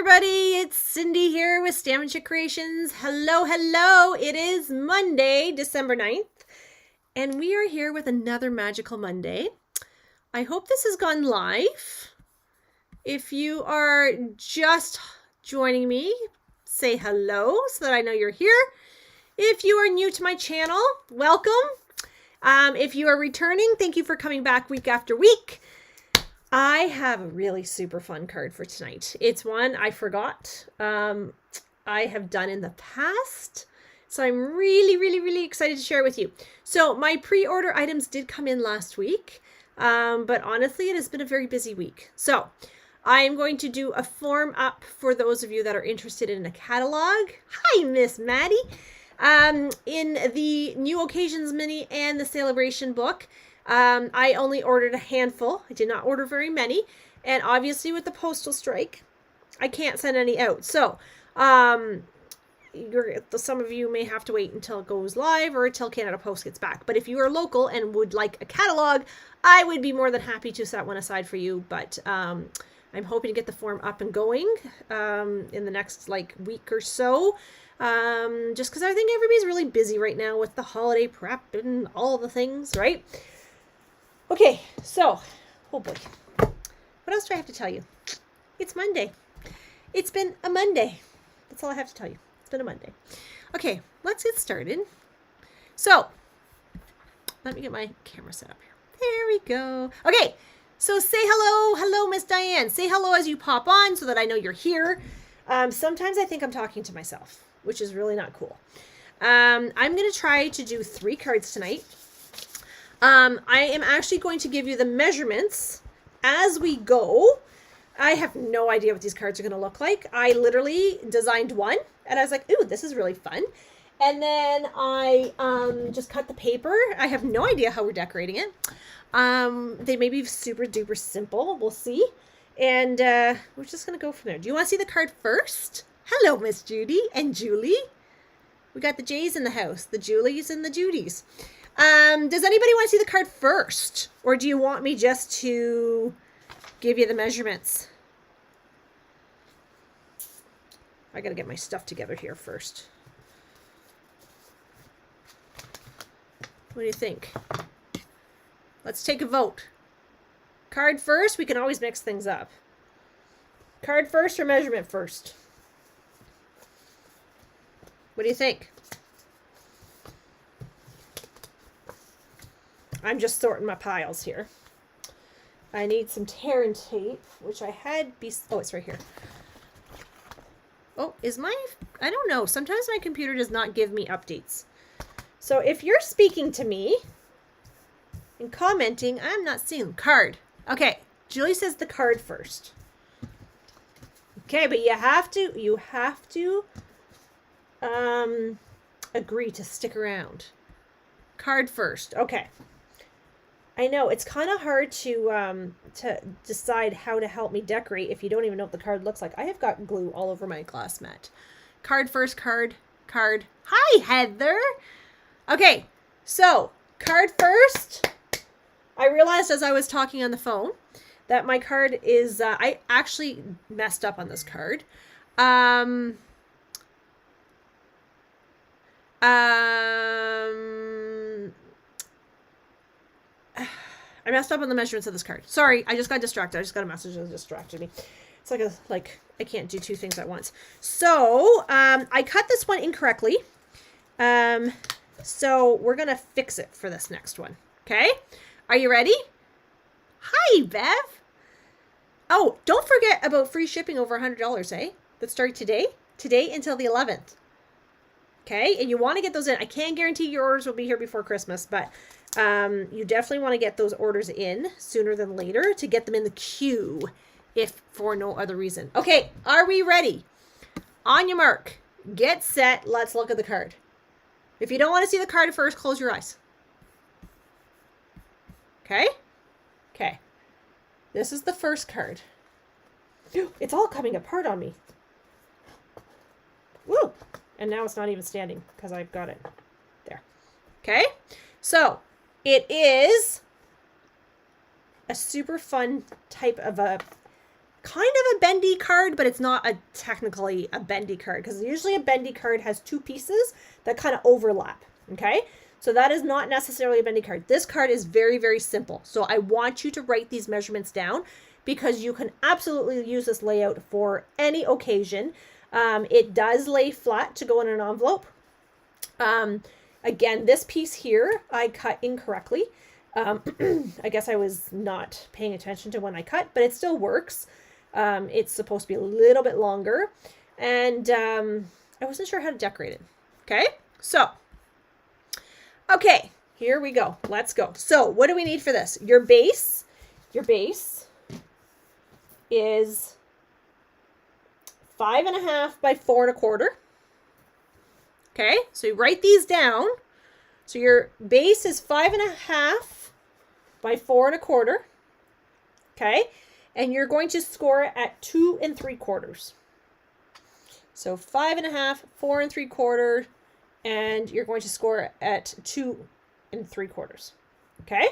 everybody, it's Cindy here with Stammenchick Creations. Hello. It is Monday, December 9th, and we are here with another Magical Monday. I hope this has gone live. If you are just joining me, say hello so that I know you're here. If you are new to my channel, welcome. If you are returning, thank you for coming back week after week. I have a really super fun card for tonight. It's one I forgot I have done in the past. So I'm really excited to share it with you. So my pre-order items did come in last week. But honestly, it has been a very busy week. So I am going to do a form up for those of you that are interested in a catalog. Hi, Miss Maddie. In the New Occasions Mini and the Celebration book. I only ordered a handful. I did not order very many. And obviously with the postal strike, I can't send any out. So, some of you may have to wait until it goes live or until Canada Post gets back. But if you are local and would like a catalog, I would be more than happy to set one aside for you. But I'm hoping to get the form up and going in the next week or so. Just because I think everybody's really busy right now with the holiday prep and all the things, right? Okay, so, oh boy, what else do I have to tell you? It's Monday. It's been a Monday. That's all I have to tell you. It's been a Monday. Okay, let's get started. So, let me get my camera set up here. There we go. Okay, so say hello. Hello, Miss Diane. Say hello as you pop on so that I know you're here. Sometimes I think I'm talking to myself, which is really not cool. I'm going to try to do 3 cards tonight. I am actually going to give you the measurements as we go. I have no idea what these cards are going to look like. I literally designed one and I was like, ooh, this is really fun. And then I just cut the paper. I have no idea how we're decorating it. They may be super duper simple. We'll see. And we're just going to go from there. Do you want to see the card first? Hello, Miss Judy and Julie. We got the J's in the house, the Julies and the Judys. Does anybody want to see the card first? Or do you want me just to give you the measurements? I got to get my stuff together here first. What do you think? Let's take a vote. Card first? We can always mix things up. Card first or measurement first? What do you think? I'm just sorting my piles here. I need some tear and tape, which I had oh, it's right here. Oh, I don't know. Sometimes my computer does not give me updates. So if you're speaking to me and commenting, I'm not seeing the card. Okay, Julie says the card first. Okay, but you have to agree to stick around. Card first. Okay. I know it's kind of hard to decide how to help me decorate if you don't even know what the card looks like. I have got glue all over my glass mat. Card first, card. Hi, Heather. Okay, so card first. I realized as I was talking on the phone that my card is, I actually messed up on this card. I messed up on the measurements of this card. Sorry, I just got distracted. I just got a message that distracted me. It's like I can't do 2 things at once. So, I cut this one incorrectly. So we're going to fix it for this next one. Okay? Are you ready? Hi, Bev. Oh, don't forget about free shipping over $100, eh? That started today. Today until the 11th. Okay? And you want to get those in. I can't guarantee your orders will be here before Christmas, but you definitely want to get those orders in sooner than later to get them in the queue, if for no other reason. Okay, are we ready? On your mark, get set, let's look at the card. If you don't want to see the card at first, close your eyes. Okay? Okay. This is the first card. It's all coming apart on me. Woo! And now it's not even standing because I've got it there. Okay? So, it is a super fun type of a kind of a bendy card, but it's not technically a bendy card, because usually a bendy card has two pieces that kind of overlap, okay? So that is not necessarily a bendy card. This card is very, very simple. So I want you to write these measurements down because you can absolutely use this layout for any occasion. It does lay flat to go in an envelope. Again, this piece here, I cut incorrectly. I guess I was not paying attention to when I cut, but it still works. It's supposed to be a little bit longer, and I wasn't sure how to decorate it. Okay, so, okay, here we go. Let's go. So what do we need for this? Your base is 5.5 by 4.25. Okay, so you write these down. So your base is 5.5 by 4.25. Okay, and you're going to score it at 2 3/4. So 5.5, 4 3/4, and you're going to score at 2 3/4. Okay,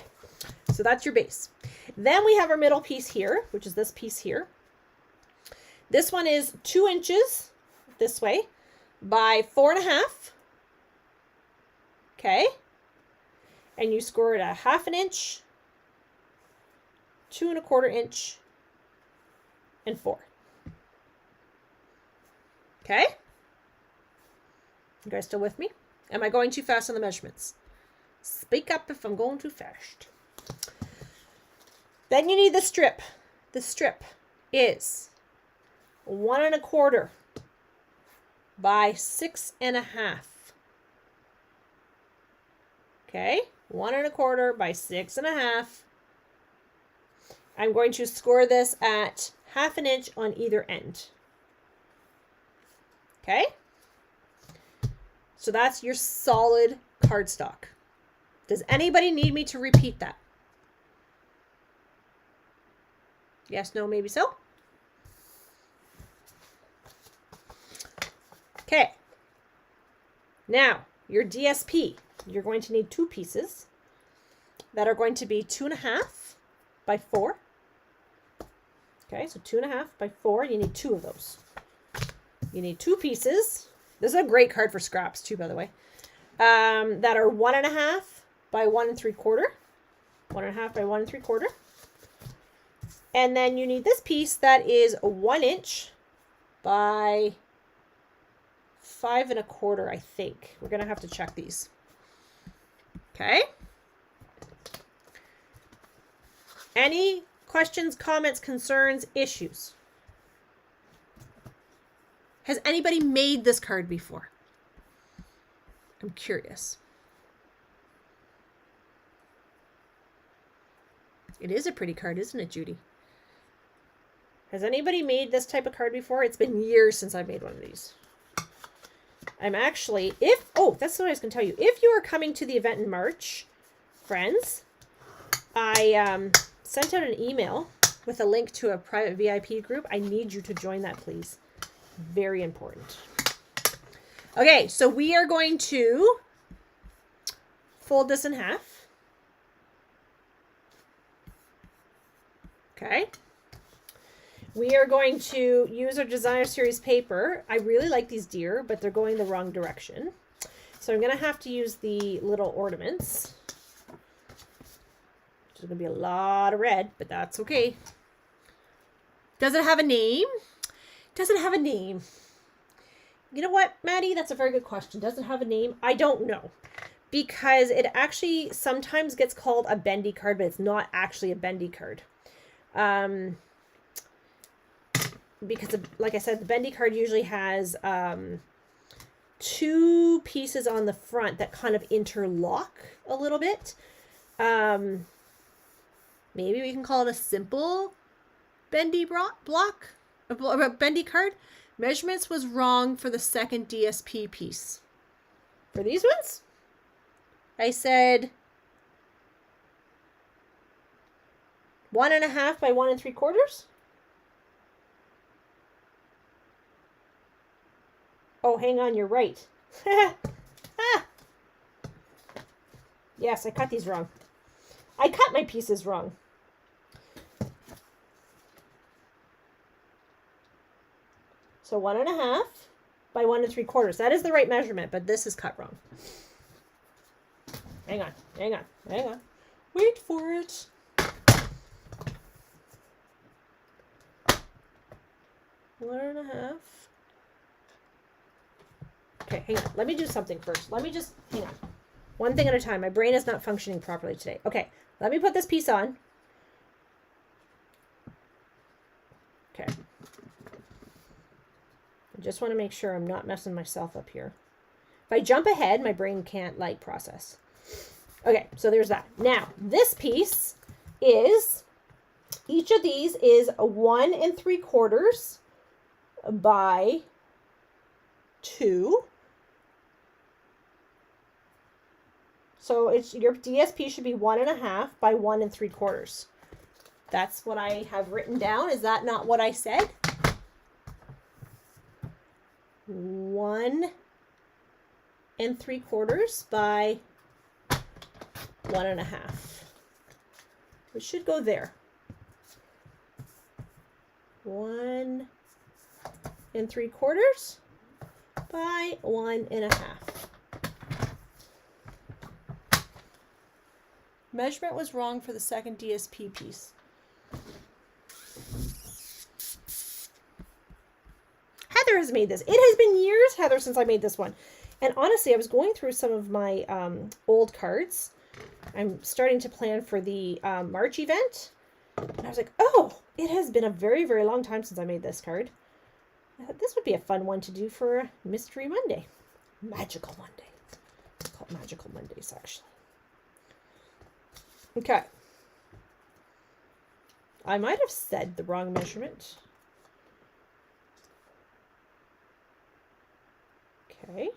so that's your base. Then we have our middle piece here, which is this piece here. This one is 2 inches this way by 4.5. Okay, and you score it at 1/2 inch, 2 1/4 inch, and 4. Okay, you guys still with me? Am I going too fast on the measurements? Speak up if I'm going too fast. Then you need the strip. The strip is 1 1/4 by 6.5. Okay, 1 1/4 by 6.5. I'm going to score this at 1/2 inch on either end. Okay, so that's your solid cardstock. Does anybody need me to repeat that? Yes, no, maybe so. Okay, now your DSP. You're going to need 2 pieces that are going to be 2.5 by 4. Okay, so 2.5 by 4. You need 2 of those. You need 2 pieces. This is a great card for scraps too, by the way. That are 1.5 by 1 3/4. 1.5 by 1 3/4. And then you need this piece that is 1 inch by 5 1/4, I think. We're going to have to check these. Okay. Any questions, comments, concerns, issues? Has anybody made this card before? I'm curious. It is a pretty card, isn't it, Judy? Has anybody made this type of card before? It's been years since I made one of these. I'm actually, that's what I was going to tell you. If you are coming to the event in March, friends, I sent out an email with a link to a private VIP group. I need you to join that, please. Very important. Okay, so we are going to fold this in half. Okay. We are going to use our Designer Series paper. I really like these deer, but they're going the wrong direction. So I'm going to have to use the little ornaments. There's going to be a lot of red, but that's okay. Does it have a name? Does it have a name? You know what, Maddie? That's a very good question. Does it have a name? I don't know. Because it actually sometimes gets called a bendy card, but it's not actually a bendy card. Because, like I said, the bendy card usually has 2 pieces on the front that kind of interlock a little bit. Maybe we can call it a simple bendy block, a bendy card. Measurements was wrong for the second DSP piece. For these ones, I said 1.5 by 1 3/4. Oh, hang on, you're right. Yes, I cut these wrong. I cut my pieces wrong. So 1.5 by 1 3/4. That is the right measurement, but this is cut wrong. Hang on, hang on, hang on. Wait for it. One and a half. Okay, hang on. Let me do something first. Let me just, hang on. One thing at a time. My brain is not functioning properly today. Okay, let me put this piece on. Okay. I just want to make sure I'm not messing myself up here. If I jump ahead, my brain can't like process. Okay, so there's that. Now, this piece is, each of these is a 1 3/4 by 2. So it's, your DSP should be 1.5 by 1 3/4. That's what I have written down. Is that not what I said? 1 3/4 by 1.5. It should go there. 1 3/4 by 1.5. Measurement was wrong for the second DSP piece. Heather has made this. It has been years, Heather, since I made this one. And honestly, I was going through some of my old cards. I'm starting to plan for the March event. And I was like, oh, it has been a very, very long time since I made this card. I thought this would be a fun one to do for Mystery Monday. Magical Monday. It's called Magical Mondays, actually. Okay. I might have said the wrong measurement. Okay.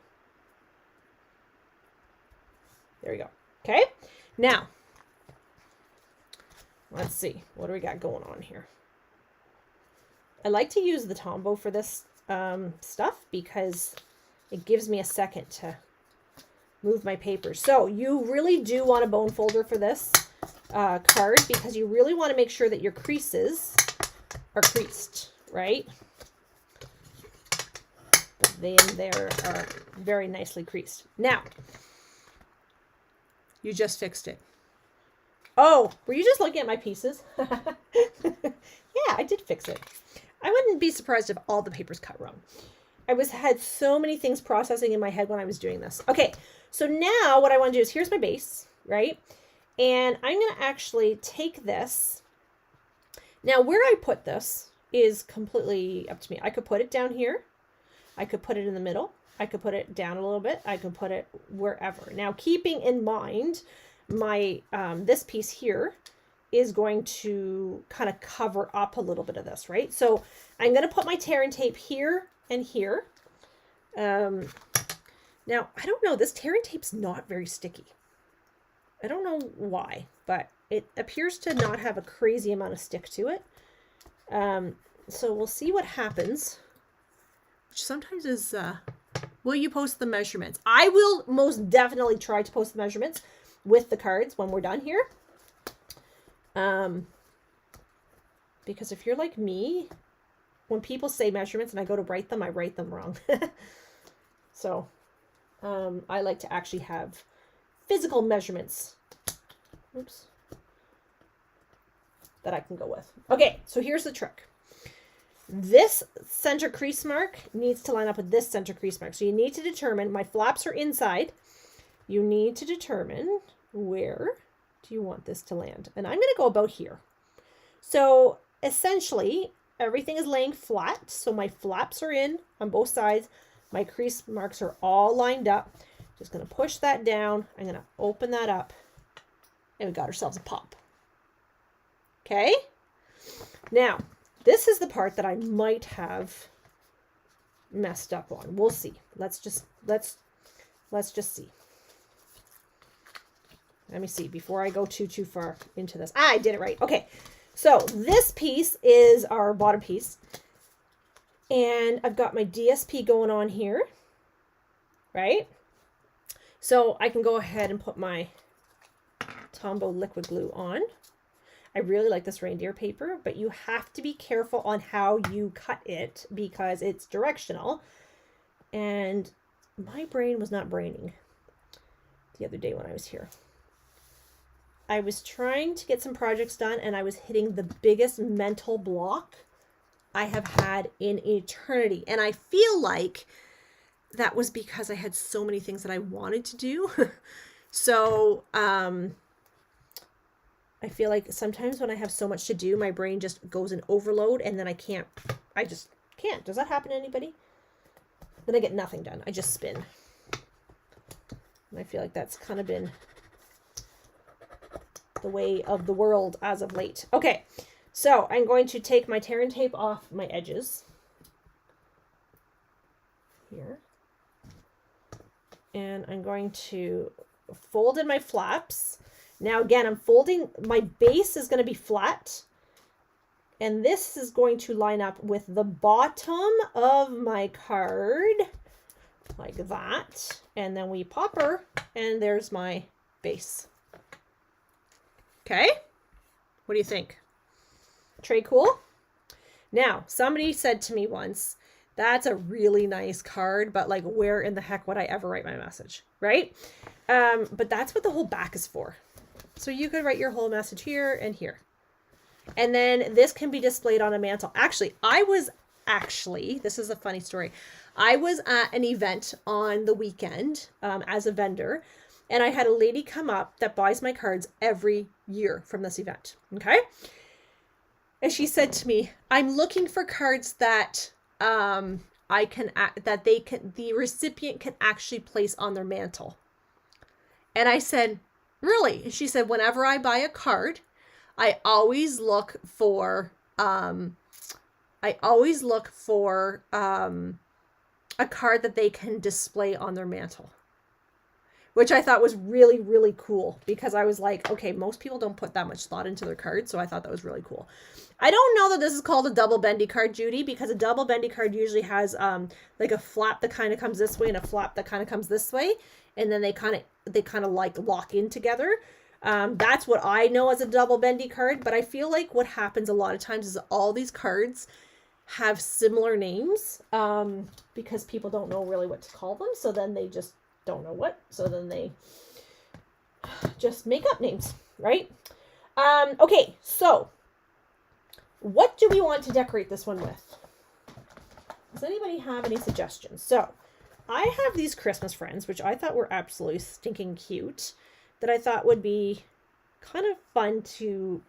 There we go. Okay. Now, let's see. What do we got going on here? I like to use the Tombow for this stuff because it gives me a second to move my papers. So you really do want a bone folder for this card because you really want to make sure that your creases are creased, right? But they in there are very nicely creased. Now, you just fixed it. Oh, were you just looking at my pieces? Yeah, I did fix it. I wouldn't be surprised if all the papers cut wrong. I had so many things processing in my head when I was doing this. Okay, so now what I want to do is, here's my base, right? And I'm going to actually take this. Now, where I put this is completely up to me. I could put it down here. I could put it in the middle. I could put it down a little bit. I could put it wherever. Now, keeping in mind my this piece here is going to kind of cover up a little bit of this, right? So I'm going to put my tear and tape here and here. Now, I don't know. This tear and tape's not very sticky. I don't know why, but it appears to not have a crazy amount of stick to it. So we'll see what happens. Which sometimes is, will you post the measurements? I will most definitely try to post the measurements with the cards when we're done here. Because if you're like me, when people say measurements and I go to write them, I write them wrong. So, I like to actually have physical measurements. Oops. That I can go with. Okay, so here's the trick. This center crease mark needs to line up with this center crease mark. So you need to determine, my flaps are inside. You need to determine where do you want this to land. And I'm going to go about here. So essentially, everything is laying flat. So my flaps are in on both sides. My crease marks are all lined up. Just going to push that down. I'm going to open that up. And we got ourselves a pop. Okay? Now, this is the part that I might have messed up on. We'll see. Let's just see. Let me see before I go too far into this. I did it right. Okay. So this piece is our bottom piece. And I've got my DSP going on here. Right? So I can go ahead and put my Tombow liquid glue on. I really like this reindeer paper, but you have to be careful on how you cut it because it's directional. And my brain was not braining the other day when I was here. I was trying to get some projects done and I was hitting the biggest mental block I have had in eternity. And I feel like that was because I had so many things that I wanted to do. So, I feel like sometimes when I have so much to do, my brain just goes in overload and then I just can't. Does that happen to anybody? Then I get nothing done. I just spin. And I feel like that's kind of been the way of the world as of late. Okay, so I'm going to take my tear and tape off my edges here. And I'm going to fold in my flaps. Now again, I'm folding, my base is going to be flat. And this is going to line up with the bottom of my card, like that. And then we pop her, and there's my base. Okay, what do you think? Tray cool? Now, somebody said to me once, that's a really nice card, but like where in the heck would I ever write my message, right? But that's what the whole back is for. So you could write your whole message here and here. And then this can be displayed on a mantle. Actually, this is a funny story. I was at an event on the weekend as a vendor, and I had a lady come up that buys my cards every year from this event. Okay. And she said to me, I'm looking for cards that the recipient can actually place on their mantle. And I said, really? And she said, whenever I buy a card, I always look for a card that they can display on their mantle, which I thought was really, really cool because I was like, okay, most people don't put that much thought into their cards. So I thought that was really cool. I don't know that this is called a double bendy card, Judy, because a double bendy card usually has like a flap that kind of comes this way and a flap that kind of comes this way. And then they kind of like lock in together. That's what I know as a double bendy card. But I feel like what happens a lot of times is all these cards have similar names because people don't know really what to call them. So then they just don't know what. So then they just make up names, right? Okay, so what do we want to decorate this one with? Does anybody have any suggestions? So I have these Christmas friends, which I thought were absolutely stinking cute, that I thought would be kind of fun to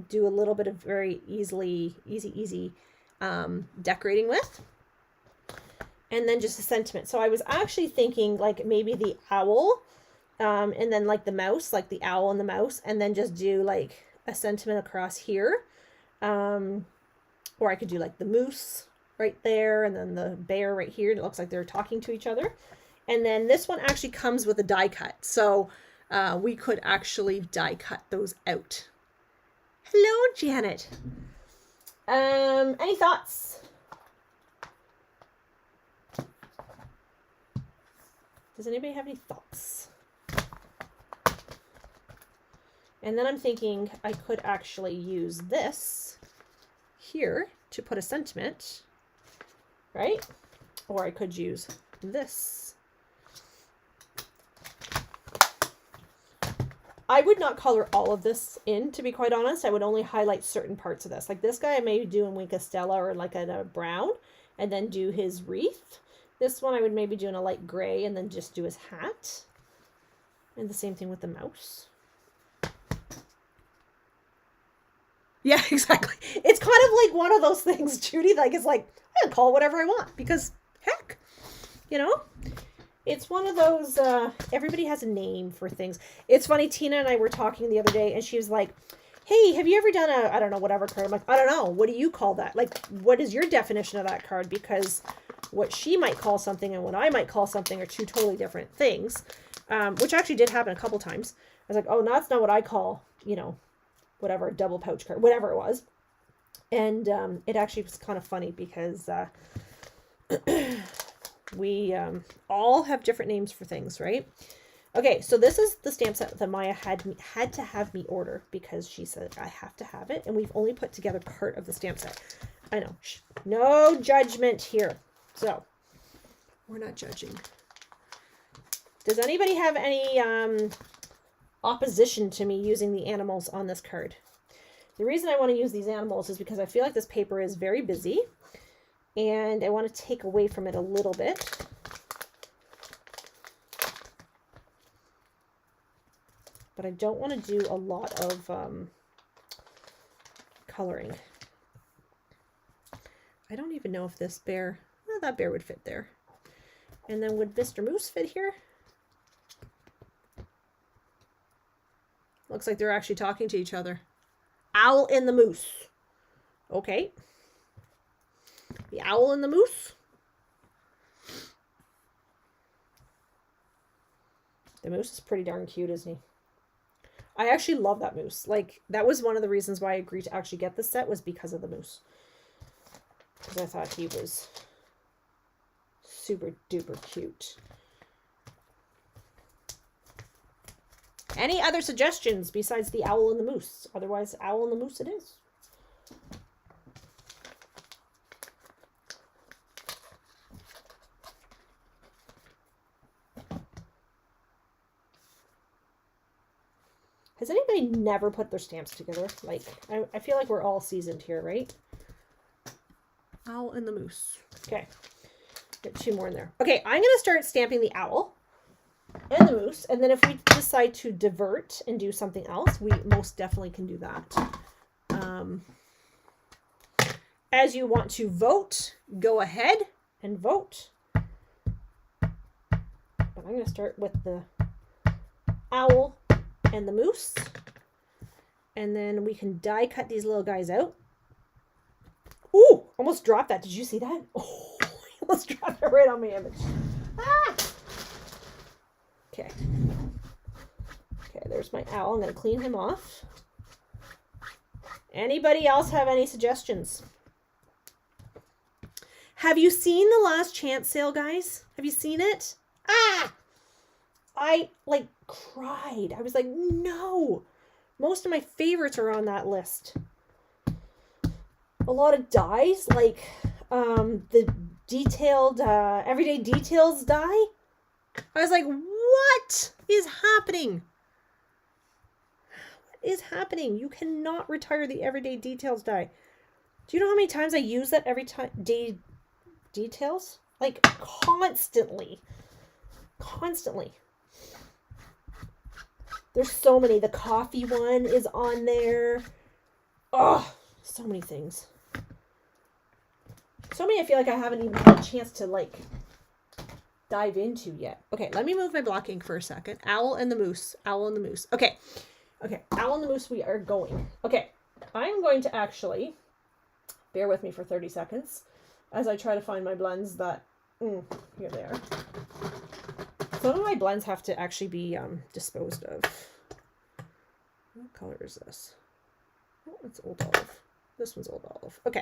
do a little bit of very easy decorating with. And then just a sentiment. So I was actually thinking like maybe the owl, and then like the mouse, like the owl and the mouse, and then just do like a sentiment across here. Or I could do like the moose right there, and then the bear right here. It looks like they're talking to each other. And then this one actually comes with a die cut. So we could actually die cut those out. Hello, Janet. Any thoughts? Does anybody have any thoughts? And then I'm thinking I could actually use this here to put a sentiment, right? Or I could use this. I would not color all of this in, to be quite honest. I would only highlight certain parts of this. Like this guy I may do in Wink of Stella or like in a brown and then do his wreath. This one I would maybe do in a light gray and then just do his hat. And the same thing with the mouse. Yeah, exactly. It's kind of like one of those things, Judy, like it's like, I can call it whatever I want because heck, you know? It's one of those, everybody has a name for things. It's funny, Tina and I were talking the other day and she was like, hey, have you ever done a, I don't know, whatever card? I'm like, I don't know. What do you call that? Like, what is your definition of that card? Because what she might call something and what I might call something are two totally different things, which actually did happen a couple times. I was like, oh, no, that's not what I call, you know, whatever, double pouch card, whatever it was. And it actually was kind of funny because we all have different names for things, right? Okay, so this is the stamp set that Maya had to have me order because she said I have to have it, and we've only put together part of the stamp set. I know, no judgment here. So, we're not judging. Does anybody have any opposition to me using the animals on this card? The reason I want to use these animals is because I feel like this paper is very busy, and I want to take away from it a little bit. But I don't want to do a lot of coloring. I don't even know if this bear, well, that bear would fit there. And then would Mr. Moose fit here? Looks like they're actually talking to each other. Owl and the moose. Okay. The owl and the moose. The moose is pretty darn cute, isn't he? I actually love that moose. Like, that was one of the reasons why I agreed to actually get this set, was because of the moose. Because I thought he was super duper cute. Any other suggestions besides the owl and the moose? Otherwise, owl and the moose it is. Has anybody never put their stamps together? Like, I feel like we're all seasoned here, right? Owl and the moose. Okay. Get 2 more in there. Okay, I'm going to start stamping the owl and the moose. And then if we decide to divert and do something else, we most definitely can do that. As you want to vote, go ahead and vote. But I'm going to start with the owl and the moose, and then we can die cut these little guys out. Ooh, almost dropped that. Did you see that? Oh, I almost dropped it right on my image. Ah! Okay. Okay, there's my owl. I'm going to clean him off. Anybody else have any suggestions? Have you seen the Last Chance sale, guys? Have you seen it? Ah! I, like, cried. I was like, no. Most of my favorites are on that list. A lot of dies, like the detailed, everyday details die. I was like, what is happening? What is happening? You cannot retire the everyday details die. Do you know how many times I use that everyday details? Like, constantly. Constantly. There's so many. The coffee one is on there. Oh, so many things. So many I feel like I haven't even had a chance to, like, dive into yet. Okay, let me move my block ink for a second. Owl and the moose. Owl and the moose. Okay. Okay, owl and the moose, we are going. Okay, I'm going to actually, bear with me for 30 seconds as I try to find my blends that, here they are. Some of my blends have to actually be disposed of. What color is this? Oh, it's Old Olive. This one's Old Olive. Okay,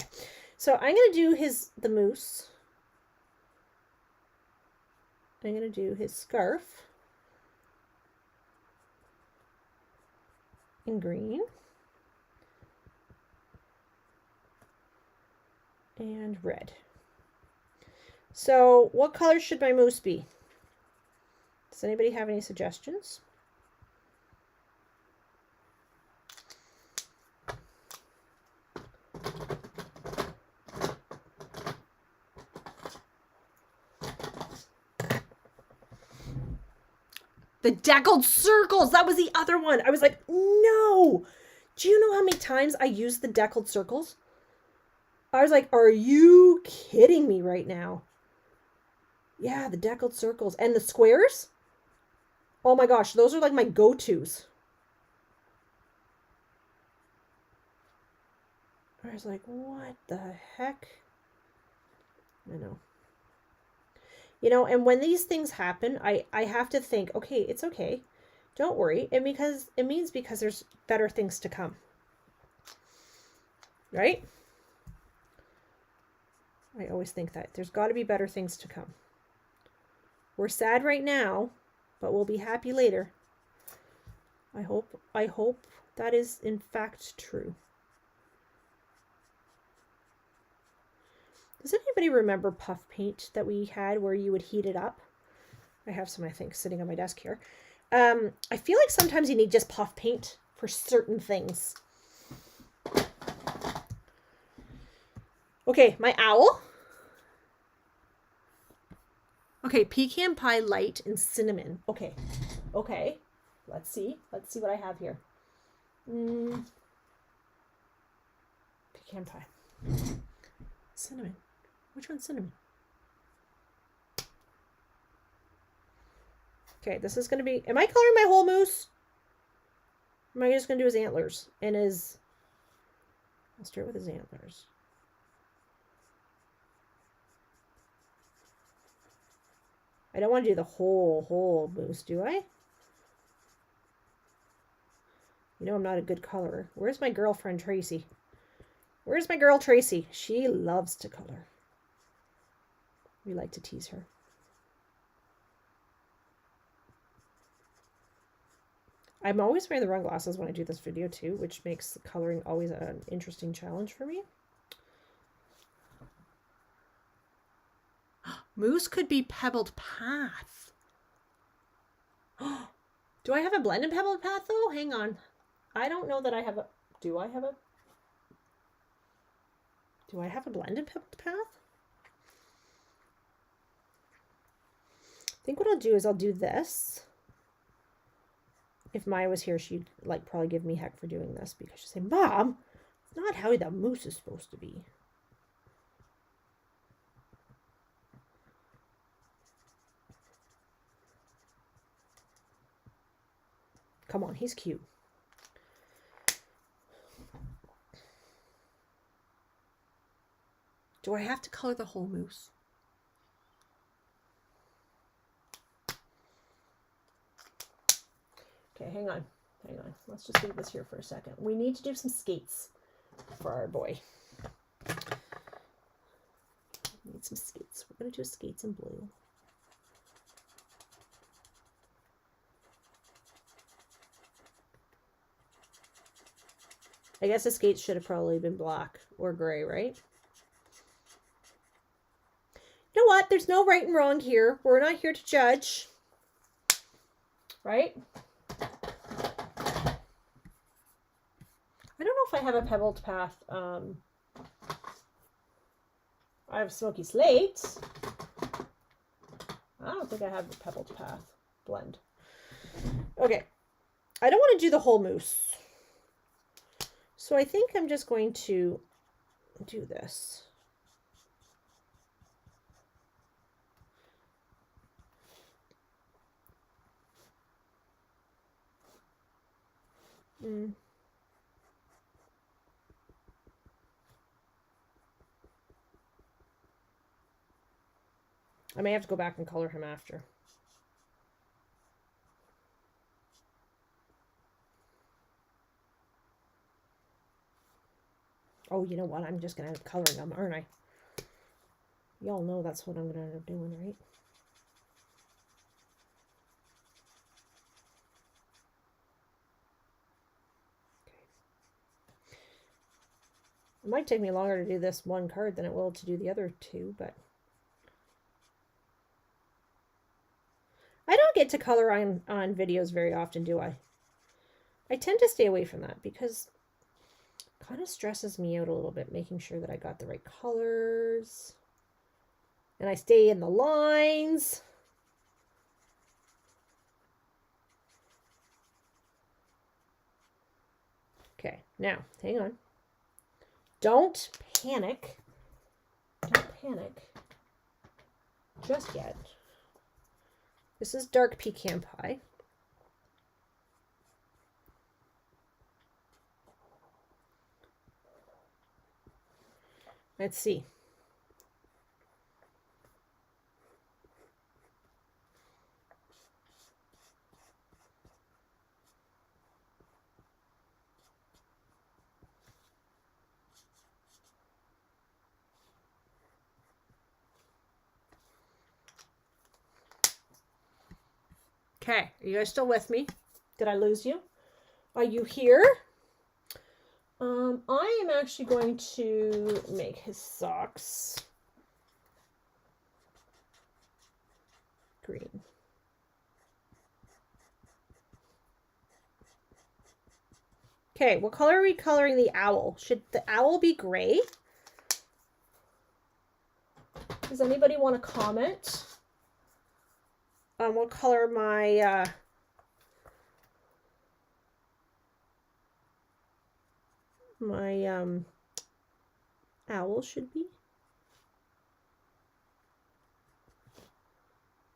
so I'm going to do the moose. I'm going to do his scarf in green. And red. So what color should my moose be? Does anybody have any suggestions? The deckled circles. That was the other one. I was like, no. Do you know how many times I used the deckled circles? I was like, are you kidding me right now? Yeah, the deckled circles. And the squares? Oh my gosh, those are like my go-tos. I was like, what the heck? I know. You know, and when these things happen, I have to think, okay, it's okay. Don't worry. And it means because there's better things to come. Right? I always think that. There's got to be better things to come. We're sad right now, but we'll be happy later. I hope that is in fact true. Does anybody remember puff paint that we had where you would heat it up? I have some, I think, sitting on my desk here. I feel like sometimes you need just puff paint for certain things. Okay, my owl. Okay, pecan pie light and cinnamon. Okay. Let's see what I have here. Pecan pie. Cinnamon. Which one's cinnamon? Okay, this is going to be... Am I coloring my whole moose? Or am I just going to do his antlers? And his... I'll start with his antlers. I don't want to do the whole moose, do I? You know I'm not a good colorer. Where's my girlfriend, Tracy? Where's my girl, Tracy? She loves to color. We like to tease her. I'm always wearing the wrong glasses when I do this video too, which makes the coloring always an interesting challenge for me. Moose could be Pebbled Path. Do I have a blended Pebbled Path though? Hang on. I don't know that I have a... Do I have a blended Pebbled Path? I think what I'll do is I'll do this. If Maya was here, she'd like probably give me heck for doing this because she'd say, Mom, it's not how the moose is supposed to be. Come on, he's cute. Do I have to color the whole moose? Okay, hang on. Let's just leave this here for a second. We need to do some skates for our boy. We need some skates. We're going to do skates in blue. I guess the skates should have probably been black or gray, right? You know what? There's no right and wrong here. We're not here to judge. Right? I don't know if I have a Pebbled Path. I have Smoky Slate. I don't think I have the Pebbled Path blend. Okay. I don't want to do the whole moose. So I think I'm just going to do this. I may have to go back and color him after. Oh, you know what? I'm just going to end up coloring them, aren't I? Y'all know that's what I'm going to end up doing, right? Okay. It might take me longer to do this one card than it will to do the other two, but... I don't get to color on videos very often, do I? I tend to stay away from that because it kind of stresses me out a little bit, making sure that I got the right colors. And I stay in the lines. Okay, now, hang on. Don't panic. Don't panic just yet. This is dark pecan pie. Let's see. Okay, are you guys still with me? Did I lose you? Are you here? I am actually going to make his socks green. Okay, what color are we coloring the owl? Should the owl be gray? Does anybody want to comment on what color my owl should be?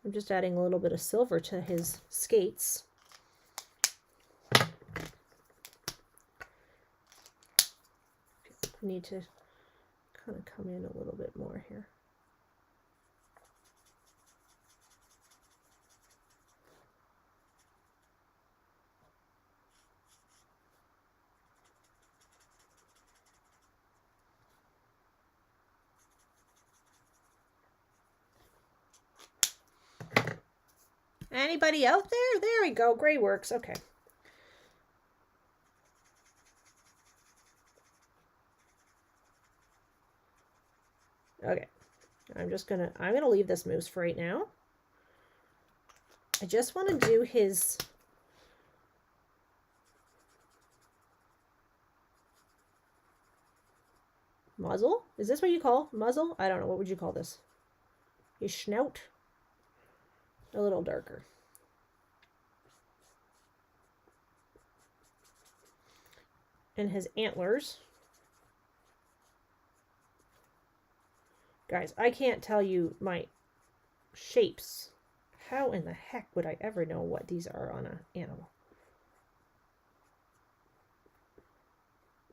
I'm just adding a little bit of silver to his skates. Need to kind of come in a little bit more here. Anybody out there? There we go. Gray works. Okay. Okay. I'm gonna leave this moose for right now. I just want to do his muzzle. Is this what you call muzzle? I don't know. What would you call this? His snout. A little darker. And his antlers. Guys, I can't tell you my shapes. How in the heck would I ever know what these are on an animal?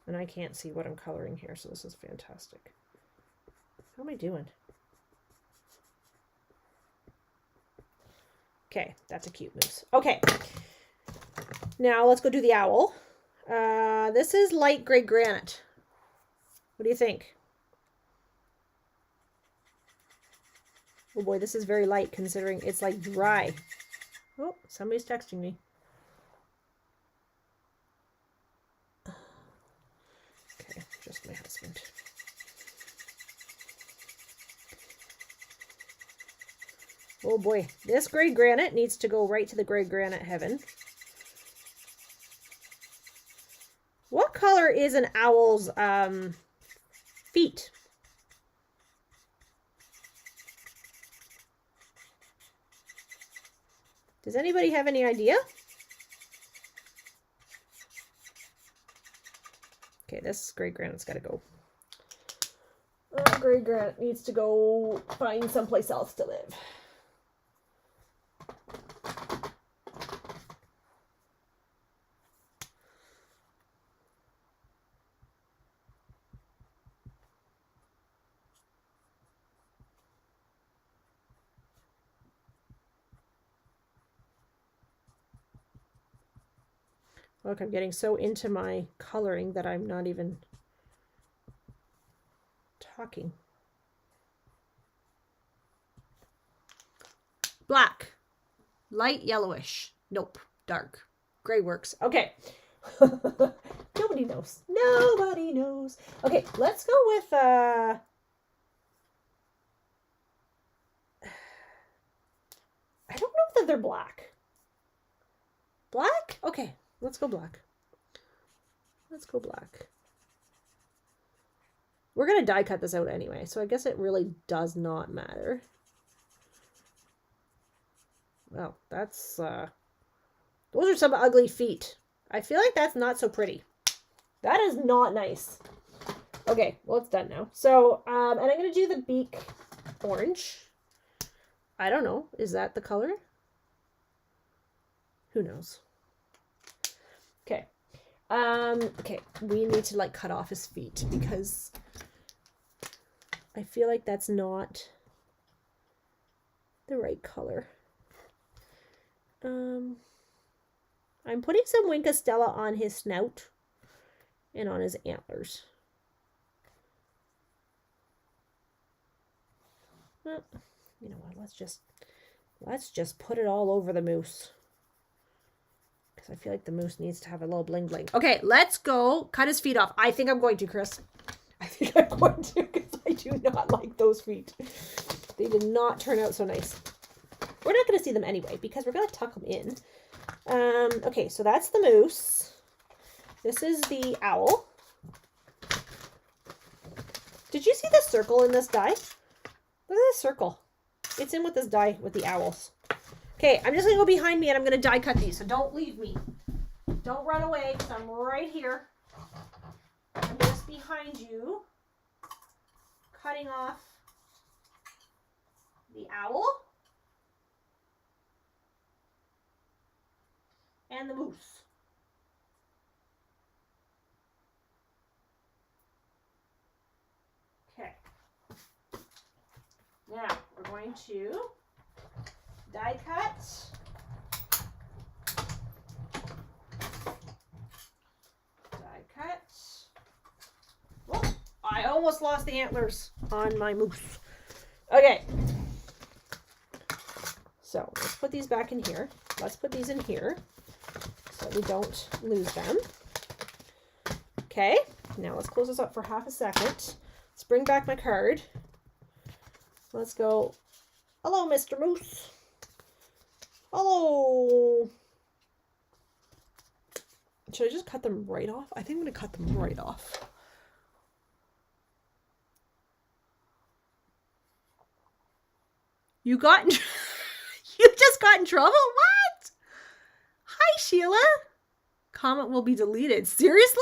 And I can't see what I'm coloring here, so this is fantastic. How am I doing? Okay, that's a cute moose. Okay, now let's go do the owl. This is light gray granite. What do you think? Oh boy, this is very light considering it's like dry. Oh, somebody's texting me. Okay, just my husband. Oh boy, this gray granite needs to go right to the gray granite heaven. What color is an owl's feet? Does anybody have any idea? Okay, this gray granite's got to go. Gray granite needs to go find someplace else to live. Look, I'm getting so into my coloring that I'm not even talking. Black. Light yellowish. Nope. Dark. Gray works. Okay. Nobody knows. Nobody knows. Okay, let's go with I don't know that they're black. Black? Okay. Let's go black. Let's go black. We're going to die cut this out anyway, so I guess it really does not matter. Well, that's, those are some ugly feet. I feel like that's not so pretty. That is not nice. Okay, well, it's done now. So, and I'm going to do the beak orange. I don't know. Is that the color? Who knows? Okay. Okay, we need to like cut off his feet because I feel like that's not the right color. I'm putting some Wink of Stella on his snout and on his antlers. You know what? Let's just put it all over the moose. because I feel like the moose needs to have a little bling bling. Okay, let's go cut his feet off. I think I'm going to, Chris. I think I'm going to, because I do not like those feet. They did not turn out so nice. We're not going to see them anyway, because we're going to tuck them in. Okay, so that's the moose. This is the owl. Did you see the circle in this die? Look at this circle. It's in with this die with the owls. Okay, I'm just going to go behind me and I'm going to die cut these, so don't leave me. Don't run away, because I'm right here. I'm just behind you, cutting off the owl and the moose. Okay. Now we're going to die cut. Die cut. Oh, I almost lost the antlers on my moose. Okay. So let's put these back in here. Let's put these in here so we don't lose them. Okay. Now let's close this up for half a second. Let's bring back my card. Let's go. Hello, Mr. Moose. Hello. Should I just cut them right off? I think I'm going to cut them right off. You got in you just got in trouble? What? Hi, Sheila. Comment will be deleted. Seriously?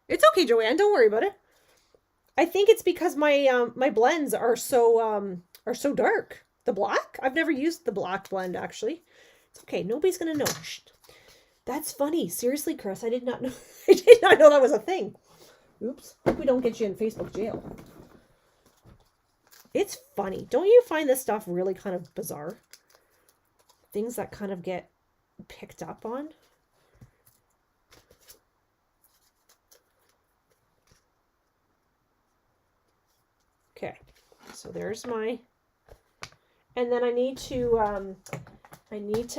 It's okay, Joanne. Don't worry about it. I think it's because my my blends are so dark. The black? I've never used the black blend, actually. It's okay. Nobody's going to know. Shh. That's funny. Seriously, Chris, I did not know. I did not know that was a thing. Oops. Hope we don't get you in Facebook jail. It's funny. Don't you find this stuff really kind of bizarre? Things that kind of get picked up on. Okay. So there's my... And then I need to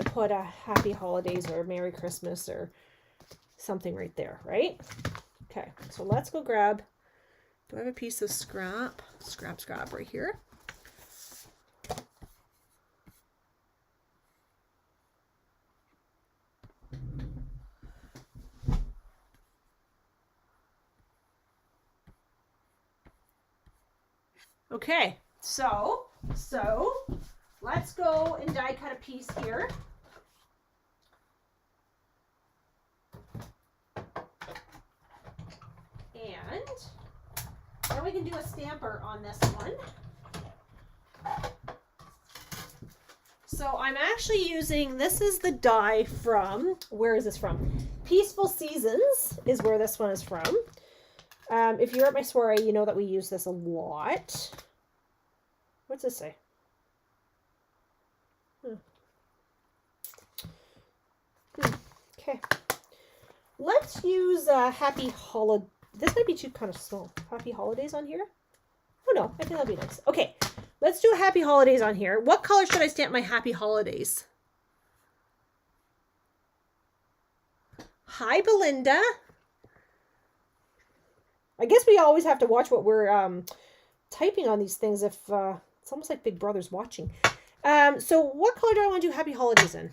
put a Happy Holidays or Merry Christmas or something right there, right? Okay, so let's go grab, do I have a piece of scrap right here? Okay, so let's go and die cut a piece here. And then we can do a stamper on this one. So I'm actually using, this is the die from, where is this from? Peaceful Seasons is where this one is from. If you're at my soiree, you know that we use this a lot. What's this say? Okay. Let's use Happy Holiday. This might be too kind of small. Happy Holidays on here? Oh no, I think that'd be nice. Okay, let's do a Happy Holidays on here. What color should I stamp my Happy Holidays? Hi, Belinda. I guess we always have to watch what we're typing on these things if it's almost like Big Brother's watching. So what color do I want to do Happy Holidays in?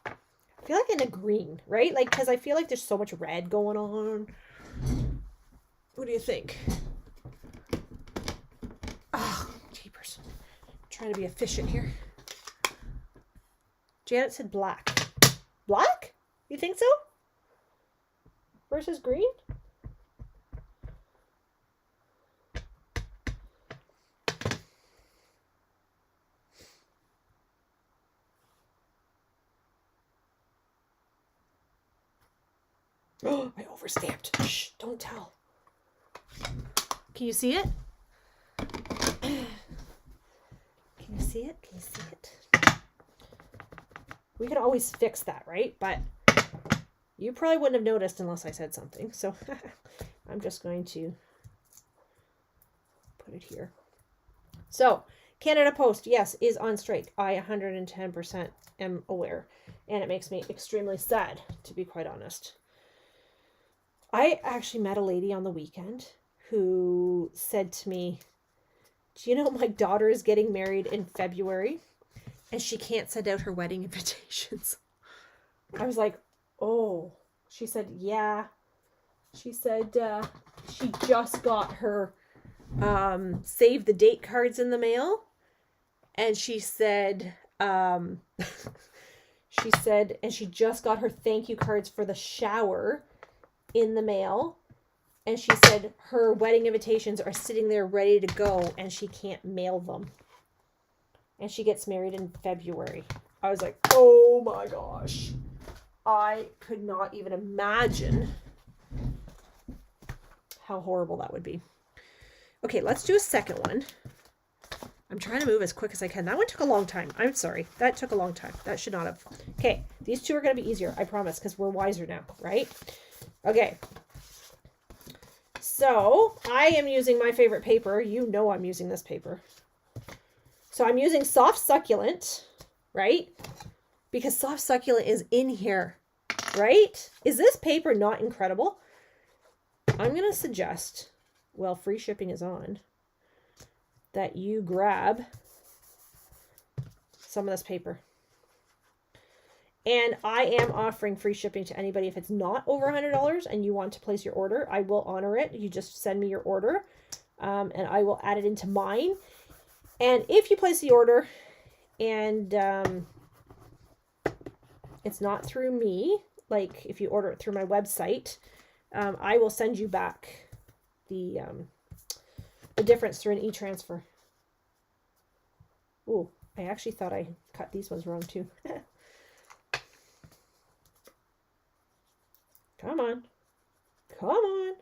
I feel like in a green, right? Like, because I feel like there's so much red going on. What do you think? Oh, jeepers. I'm trying to be efficient here. Janet said black. Black? You think so? Versus green? Oh, I overstamped. Shh, don't tell. Can you see it? Can you see it? Can you see it? We could always fix that, right? But you probably wouldn't have noticed unless I said something. So I'm just going to put it here. So Canada Post, yes, is on strike. I 110% am aware. And it makes me extremely sad, to be quite honest. I actually met a lady on the weekend who said to me, do you know my daughter is getting married in February and she can't send out her wedding invitations? I was like, oh. She said, yeah. She said she just got her save the date cards in the mail. And she said, and she just got her thank you cards for the shower in the mail. And she said her wedding invitations are sitting there ready to go and she can't mail them. And she gets married in February. I was like, oh my gosh. I could not even imagine how horrible that would be. Okay, let's do a second one. I'm trying to move as quick as I can. That one took a long time. I'm sorry. That took a long time. That should not have. Okay, these two are going to be easier, I promise, because we're wiser now, right? Okay. So, I am using my favorite paper. You know I'm using this paper. So, I'm using Soft Succulent, right? Because Soft Succulent is in here, right? Is this paper not incredible? I'm going to suggest, well, free shipping is on, that you grab some of this paper. And I am offering free shipping to anybody. If it's not over $100 and you want to place your order, I will honor it. You just send me your order and I will add it into mine. And if you place the order and it's not through me, like if you order it through my website, I will send you back the difference through an e-transfer. Ooh, I actually thought I cut these ones wrong too. Come on. Come on.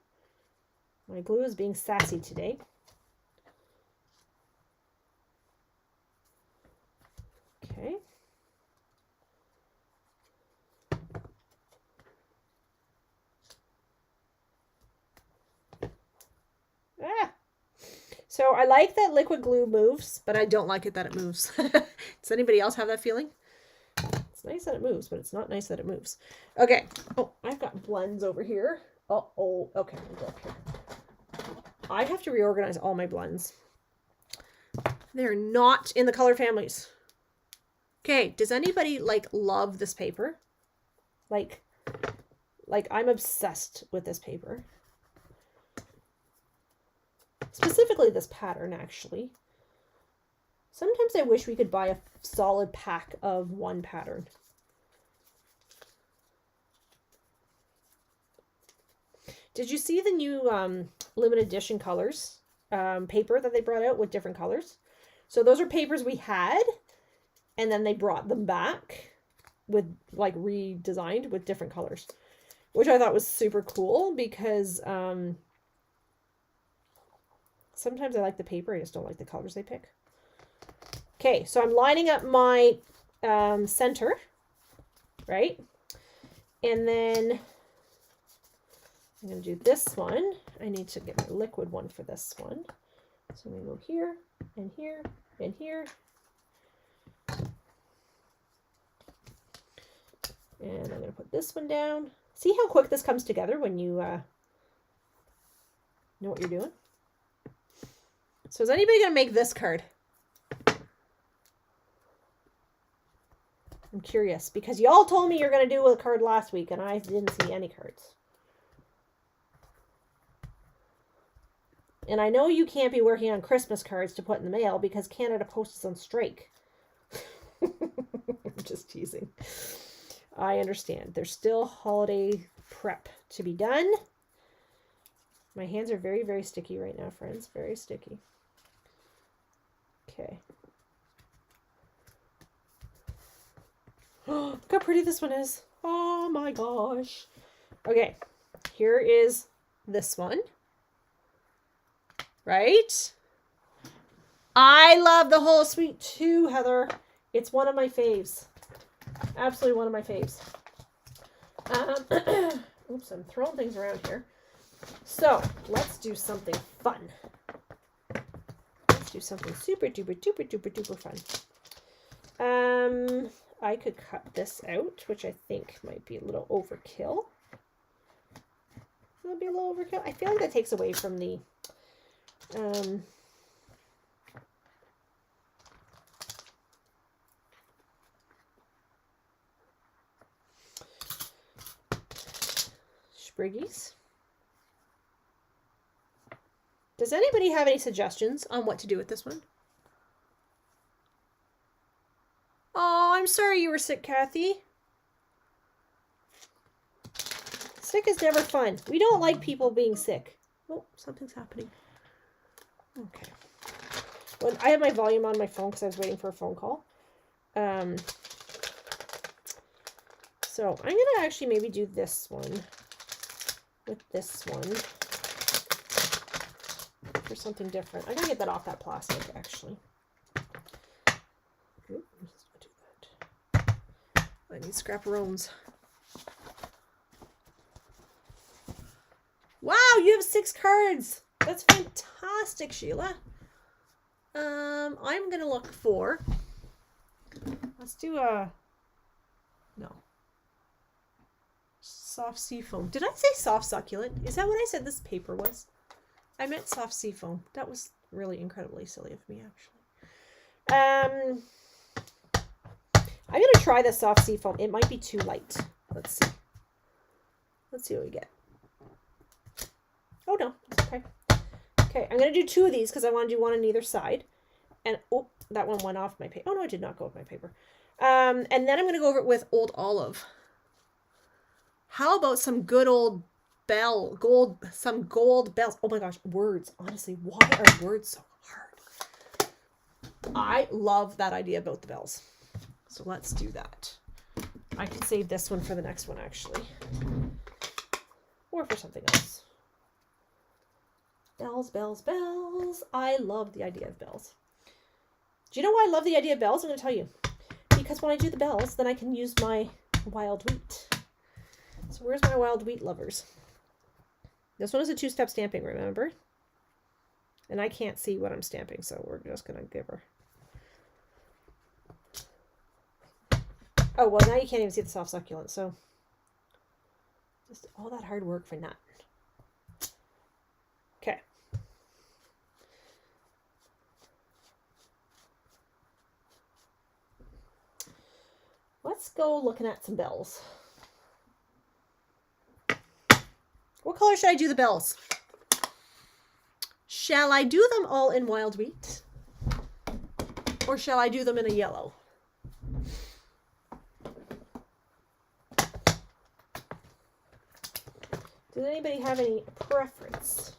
My glue is being sassy today. Okay. Ah. So I like that liquid glue moves, but I don't like it that it moves. Does anybody else have that feeling? It's nice that it moves, but it's not nice that it moves. Okay. Oh, I've got blends over here. Oh, okay. I'll go up here. I have to reorganize all my blends. They're not in the color families. Okay. Does anybody love this paper? Like I'm obsessed with this paper. Specifically this pattern, actually. Sometimes I wish we could buy a solid pack of one pattern. Did you see the new limited edition colors paper that they brought out with different colors? So those are papers we had, and then they brought them back with redesigned with different colors, which I thought was super cool because sometimes I like the paper, I just don't like the colors they pick. Okay, so I'm lining up my center, right? And then I'm going to do this one. I need to get my liquid one for this one. So I'm going to go here, and here, and here. And I'm going to put this one down. See how quick this comes together when you know what you're doing? So is anybody going to make this card? I'm curious because y'all told me you're going to do a card last week and I didn't see any cards. And I know you can't be working on Christmas cards to put in the mail because Canada Post is on strike. I'm just teasing. I understand. There's still holiday prep to be done. My hands are very, very sticky right now, friends. Very sticky. Okay. Look how pretty this one is. Oh my gosh. Okay. Here is this one. Right? I love the Whole Suite too, Heather. It's one of my faves. Absolutely one of my faves. Oops, I'm throwing things around here. So, let's do something fun. Let's do something super duper duper duper duper fun. I could cut this out, which I think might be a little overkill. That'll be a little overkill. I feel like that takes away from the Spriggies. Does anybody have any suggestions on what to do with this one? Oh, I'm sorry you were sick, Kathy. Sick is never fun. We don't like people being sick. Oh, something's happening. Okay. Well, I have my volume on my phone because I was waiting for a phone call. So I'm going to actually maybe do this one with this one for something different. I'm going to get that off that plastic, actually. Oops, let's not do that. I need scrapperones. Wow, you have 6 cards. That's fantastic, Sheila. I'm going to look for... Let's do a... No. Soft seafoam. Did I say soft succulent? Is that what I said this paper was? I meant soft seafoam. That was really incredibly silly of me, actually. I'm going to try the soft seafoam. It might be too light. Let's see. Let's see what we get. Oh, no. Okay. Okay, I'm going to do 2 of these because I want to do one on either side. And, oh, that one went off my paper. Oh, no, it did not go with my paper. And then I'm going to go over it with Old Olive. How about some good old some gold bells? Oh my gosh, words. Honestly, why are words so hard? I love that idea about the bells. So let's do that. I can save this one for the next one, actually. Or for something else. Bells, bells, bells. I love the idea of bells. Do you know why I love the idea of bells? I'm going to tell you. Because when I do the bells, then I can use my wild wheat. So where's my wild wheat lovers? This one is a 2-step stamping, remember? And I can't see what I'm stamping, so we're just going to give her. Oh, well, now you can't even see the soft succulent, so just all that hard work for nothing. Okay. Let's go looking at some bells. What color should I do the bells? Shall I do them all in wild wheat? Or shall I do them in a yellow? Does anybody have any preference?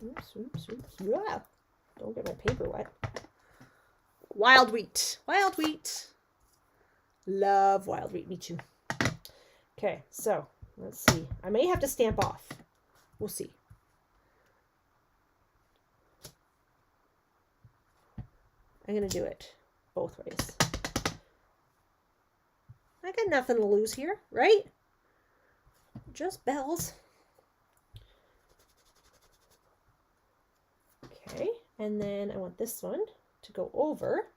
Oops, oops, oops. Yeah. Don't get my paper wet. Wild wheat. Wild wheat. Love wild wheat. Me too. Okay, so let's see. I may have to stamp off. We'll see. I'm going to do it both ways. I got nothing to lose here, right? Just bells. Okay, and then I want this one to go over.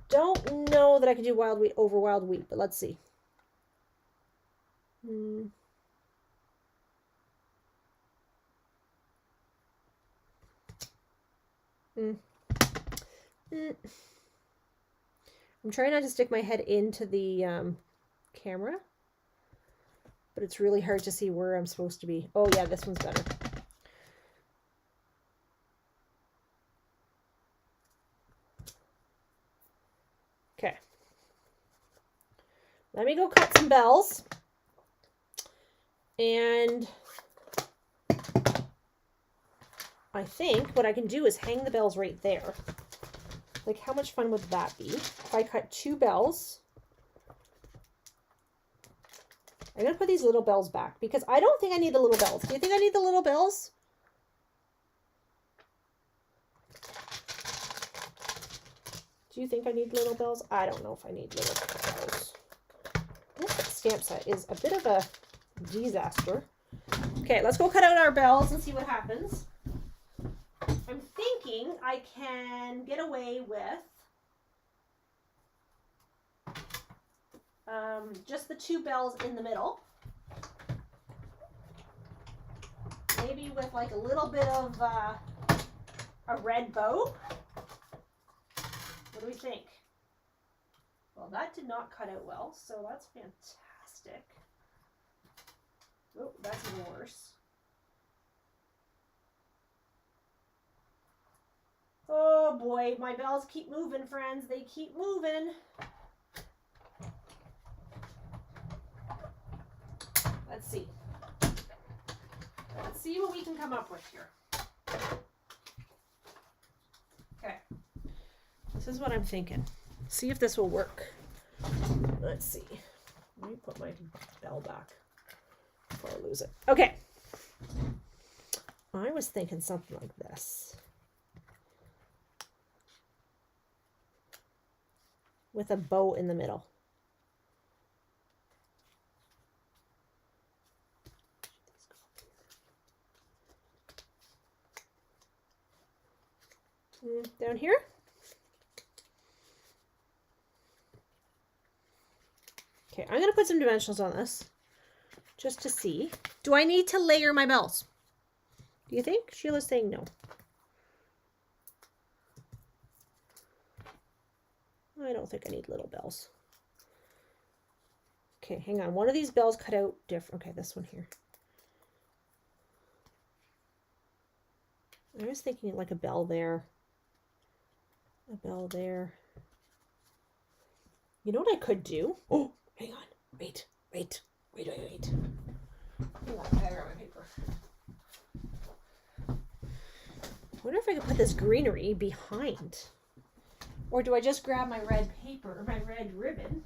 Don't know that I can do wild wheat over wild wheat, but let's see. I'm trying not to stick my head into the camera, but it's really hard to see where I'm supposed to be. Oh yeah, this one's better. Okay. Let me go cut some bells. And I think what I can do is hang the bells right there. Like, how much fun would that be? If I cut 2 bells. I'm going to put these little bells back because I don't think I need the little bells. Do you think I need the little bells? Do you think I need little bells? I don't know if I need little bells. This stamp set is a bit of a disaster. Okay, let's go cut out our bells and see what happens. I'm thinking I can get away with just the 2 bells in the middle. Maybe with like a little bit of a red bow. What do we think? Well, that did not cut out well, so that's fantastic. Oh, that's even worse. Oh boy, my bells keep moving, friends. They keep moving. Let's see. Let's see what we can come up with here. Okay. This is what I'm thinking. See if this will work. Let's see. Let me put my bell back before I lose it. Okay. I was thinking something like this. With a bow in the middle. Down here. Okay, I'm going to put some dimensionals on this just to see. Do I need to layer my bells? Do you think? Sheila's saying no. I don't think I need little bells. Okay, hang on. One of these bells cut out different. Okay, this one here. I was thinking like a bell there. A bell there. You know what I could do? Oh, hang on. Wait. Hang on, I gotta grab my paper. I wonder if I could put this greenery behind. Or do I just grab my red paper, my red ribbon,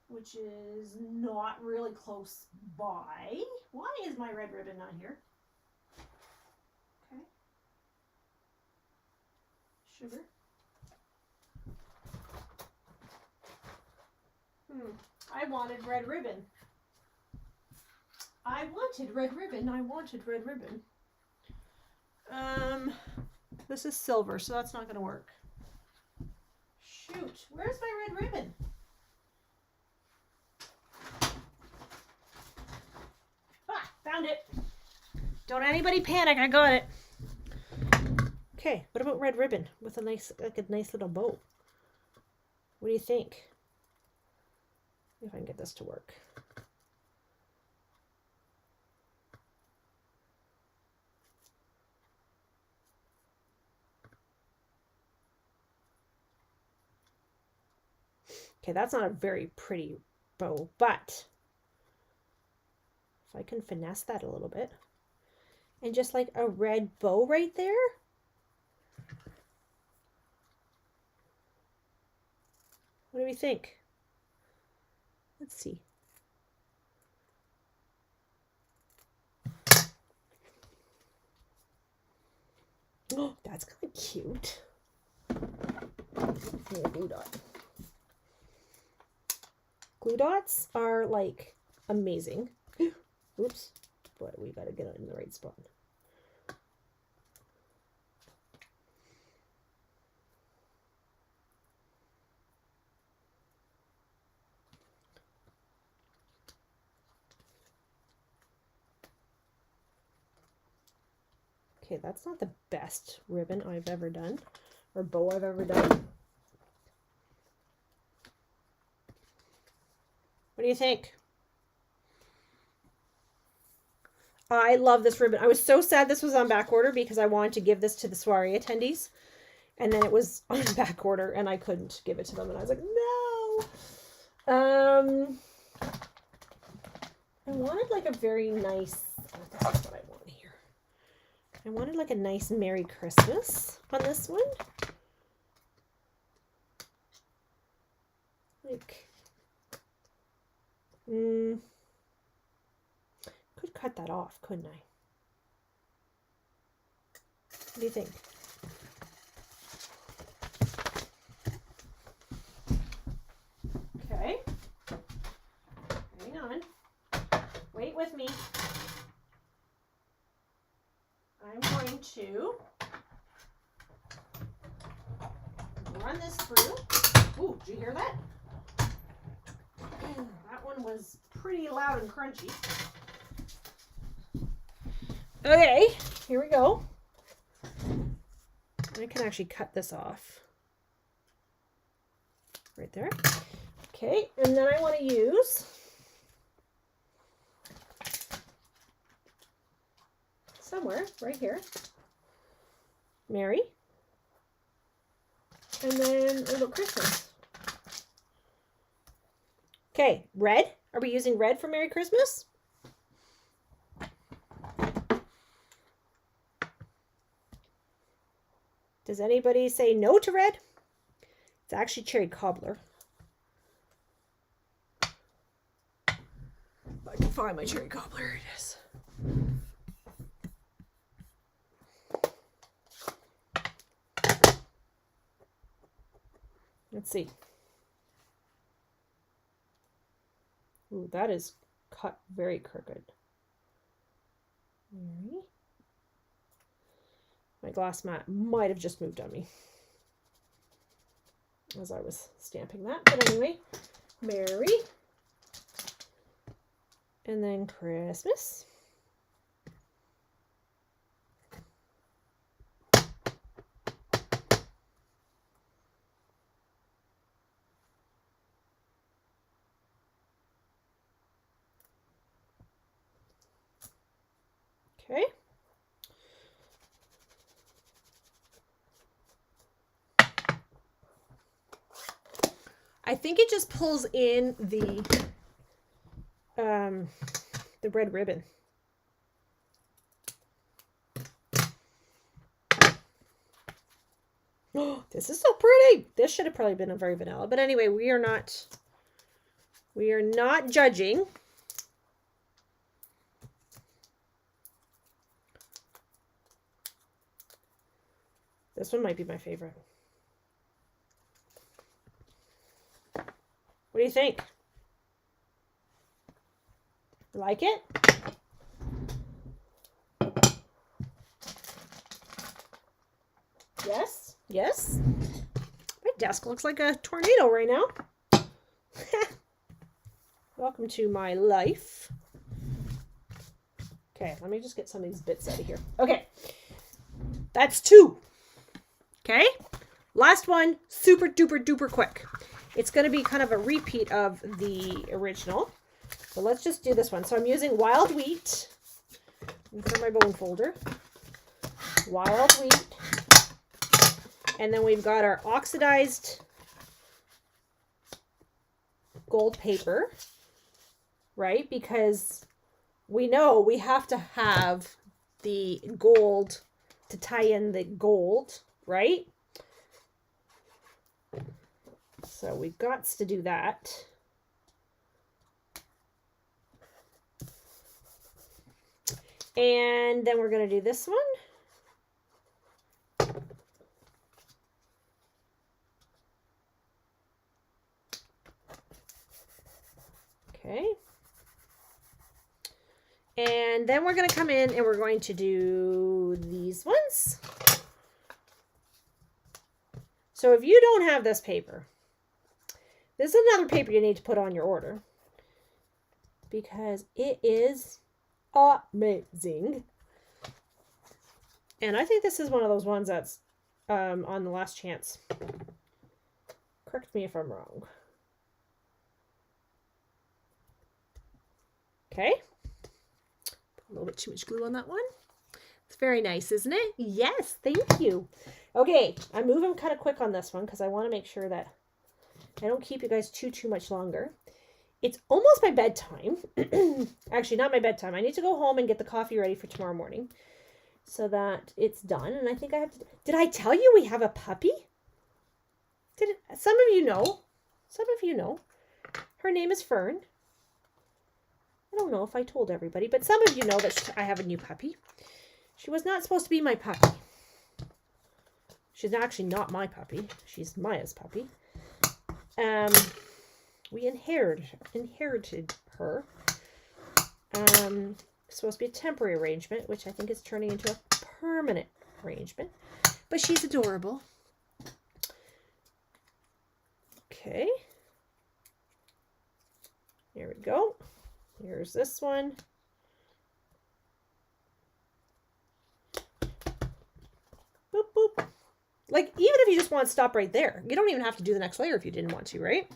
which is not really close by. Why is my red ribbon not here? Okay. Sugar. I wanted red ribbon. I wanted red ribbon. This is silver, so that's not going to work. Shoot, where's my red ribbon? Ah, found it. Don't anybody panic, I got it. Okay, what about red ribbon with a nice little bow? What do you think? If I can get this to work. Okay, that's not a very pretty bow, but if I can finesse that a little bit and just like a red bow right there. What do we think? Let's see. Oh, that's kind of cute. Glue dot. Glue dots are like amazing. Oops, but we gotta get it in the right spot. Okay, that's not the best ribbon I've ever done, or bow I've ever done. What do you think? I love this ribbon. I was so sad this was on back order because I wanted to give this to the soiree attendees. And then it was on back order and I couldn't give it to them. And I was like, no. I wanted like a very nice, this is what I want here. I wanted like a nice Merry Christmas on this one. Like, could cut that off, couldn't I? What do you think? to run this through. Ooh, did you hear that? That one was pretty loud and crunchy. Okay, here we go. I can actually cut this off. Right there. Okay, and then I want to use somewhere right here, Mary, and then a little Christmas. Okay, red. Are we using red for Merry Christmas? Does anybody say no to red? It's actually cherry cobbler. If I can find my cherry cobbler, here it is. Let's see. Ooh, that is cut very crooked. Mary. My glass mat might have just moved on me as I was stamping that. But anyway, Mary. And then Christmas. Okay. I think it just pulls in the red ribbon. Oh, this is so pretty. This should have probably been a very vanilla, but anyway, we are not judging. This one might be my favorite. What do you think? Like it? Yes? Yes? My desk looks like a tornado right now. Welcome to my life. Okay, let me just get some of these bits out of here. Okay. That's 2. Okay? Last one, super duper duper quick. It's going to be kind of a repeat of the original. So let's just do this one. So I'm using wild wheat. For my bone folder. Wild wheat. And then we've got our oxidized gold paper. Right? Because we know we have to have the gold to tie in the gold. Right? So we've got to do that. And then we're going to do this one. Okay. And then we're going to come in and we're going to do these ones. So if you don't have this paper, this is another paper you need to put on your order because it is amazing. And I think this is one of those ones that's on the last chance. Correct me if I'm wrong. Okay. Put a little bit too much glue on that one. It's very nice, isn't it? Yes, thank you. Okay, I'm moving kind of quick on this one because I want to make sure that I don't keep you guys too much longer. It's almost my bedtime. Actually, not my bedtime. I need to go home and get the coffee ready for tomorrow morning so that it's done. And I think I have to... Did I tell you we have a puppy? Some of you know. Some of you know. Her name is Fern. I don't know if I told everybody, but some of you know that I have a new puppy. She was not supposed to be my puppy. She's actually not my puppy. She's Maya's puppy. We inherited her. It's supposed to be a temporary arrangement, which I think is turning into a permanent arrangement, but she's adorable. Okay. There we go. Here's this one. Boop, boop. Like, even if you just want to stop right there, you don't even have to do the next layer if you didn't want to, right?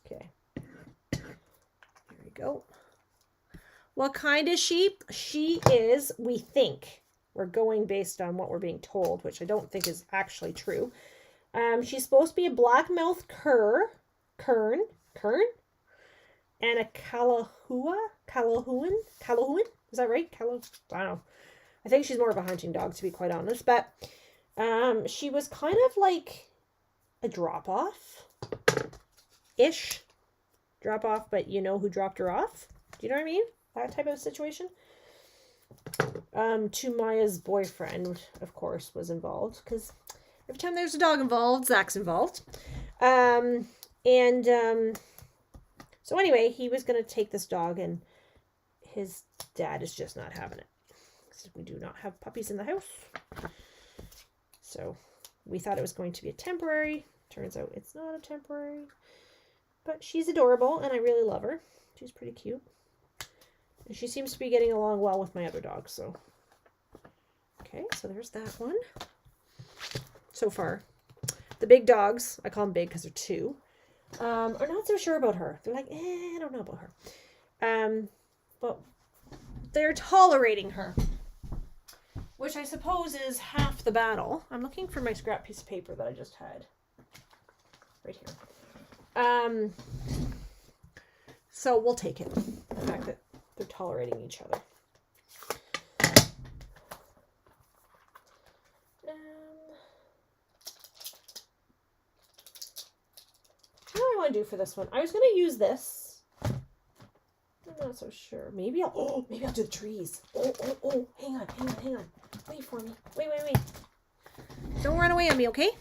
Okay. There we go. What kind of sheep? She is, we think. We're going based on what we're being told, which I don't think is actually true. She's supposed to be a black-mouthed kern, and a Callahooan? Is that right? I don't know. I think she's more of a hunting dog, to be quite honest. But she was kind of like a drop-off-ish. Drop-off, but you know who dropped her off? Do you know what I mean? That type of situation. Maya's boyfriend, of course, was involved. Because every time there's a dog involved, Zach's involved. So anyway, he was going to take this dog, and his dad is just not having it. We do not have puppies in the house. So we thought it was going to be a temporary. Turns out it's not a temporary. But she's adorable, and I really love her. She's pretty cute. And she seems to be getting along well with my other dogs, so. Okay, so there's that one. So far. The big dogs, I call them big because they're two, are not so sure about her. They're like, I don't know about her. But they're tolerating her, which I suppose is half the battle. I'm looking for my scrap piece of paper that I just had. Right here. So we'll take it. The fact that they're tolerating each other. What do I want to do for this one? I was going to use this. I'm not so sure. Maybe I'll do the trees. Oh, hang on. Wait for me. Wait. Don't run away on me, okay?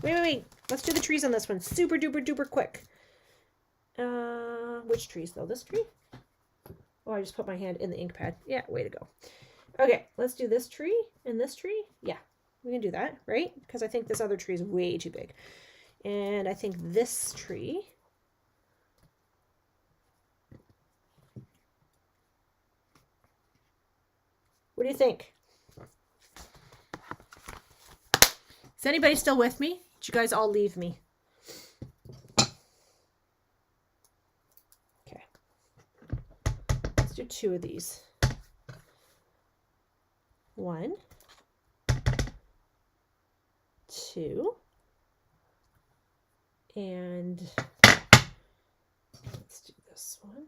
Wait. Let's do the trees on this one. Super duper quick. Which trees though? This tree? Oh, I just put my hand in the ink pad. Yeah, way to go. Okay, let's do this tree and this tree. Yeah, we can do that, right? Because I think this other tree is way too big. And I think this tree. What do you think? Is anybody still with me? Did you guys all leave me? Okay. Let's do two of these. 1, 2, and let's do this one.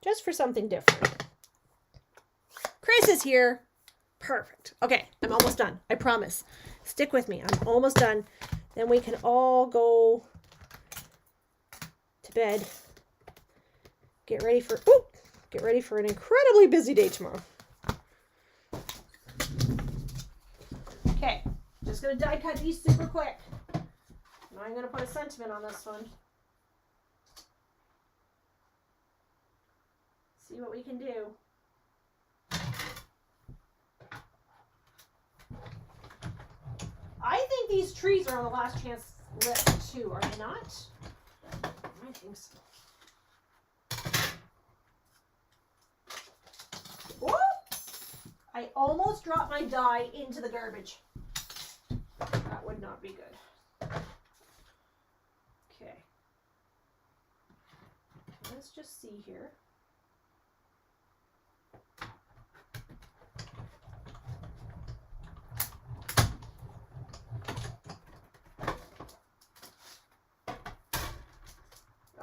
Just for something different. Chris is here. Perfect. Okay, I'm almost done. I promise. Stick with me. I'm almost done. Then we can all go to bed. Get ready for an incredibly busy day tomorrow. Okay, just gonna die cut these super quick. Now I'm gonna put a sentiment on this one. See what we can do. I think these trees are on the last chance list too, are they not? I think so. Whoa! I almost dropped my die into the garbage. That would not be good. Okay. Let's just see here.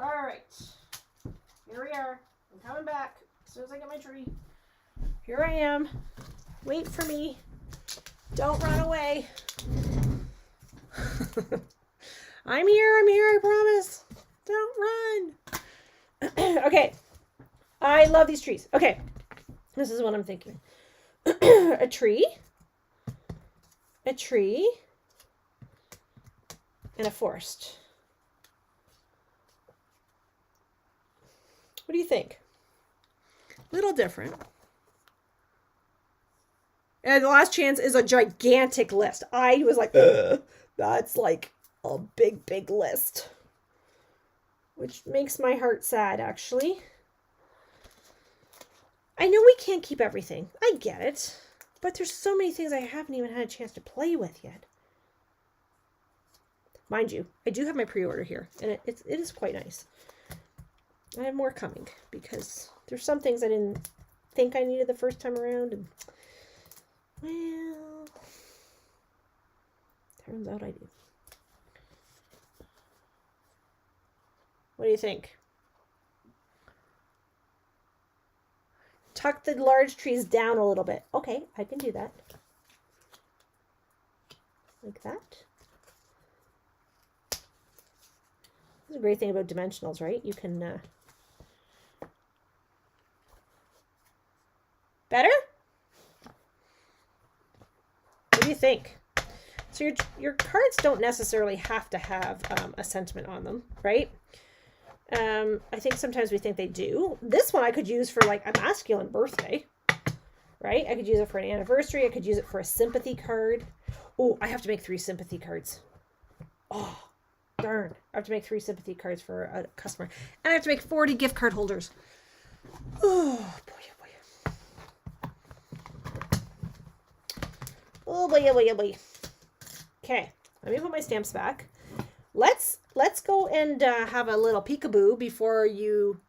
All right, here we are. I'm coming back as soon as I get my tree. Here I am. Wait for me. Don't run away. I'm here, I promise. Don't run. Okay, I love these trees. Okay, This is what I'm thinking. A tree, and a forest. What do you think? Little different. And the last chance is a gigantic list. I was like, that's like a big, big list. Which makes my heart sad, actually. I know we can't keep everything. I get it. But there's so many things I haven't even had a chance to play with yet. Mind you, I do have my pre-order here. And it is quite nice. I have more coming. Because there's some things I didn't think I needed the first time around. And, well, turns out I do. What do you think? Tuck the large trees down a little bit. Okay, I can do that. Like that. That's a great thing about dimensionals, right? You can... Better? What do you think? So your cards don't necessarily have to have a sentiment on them, right? I think sometimes we think they do. This one I could use for like a masculine birthday, right? I could use it for an anniversary. I could use it for a sympathy card. Oh, I have to make 3 sympathy cards. Oh, darn. I have to make 3 sympathy cards for a customer. And I have to make 40 gift card holders. Oh, boy, oh, boy. Oh, boy, oh, boy, oh, boy. Okay, let me put my stamps back. Let's go and have a little peekaboo before you...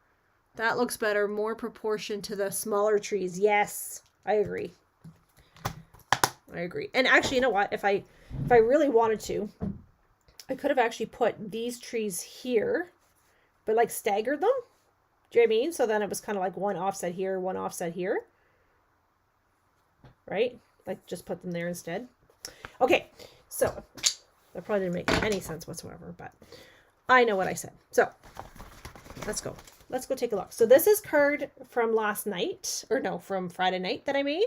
That looks better. More proportion to the smaller trees. Yes, I agree. I agree. And actually, you know what? If I really wanted to, I could have actually put these trees here, but like staggered them. Do you know what I mean? So then it was kind of like one offset here, one offset here. Right? Like just put them there instead. Okay, so... That probably didn't make any sense whatsoever, but I know what I said. So let's go. Let's go take a look. So this is card from last night, or no, from Friday night that I made.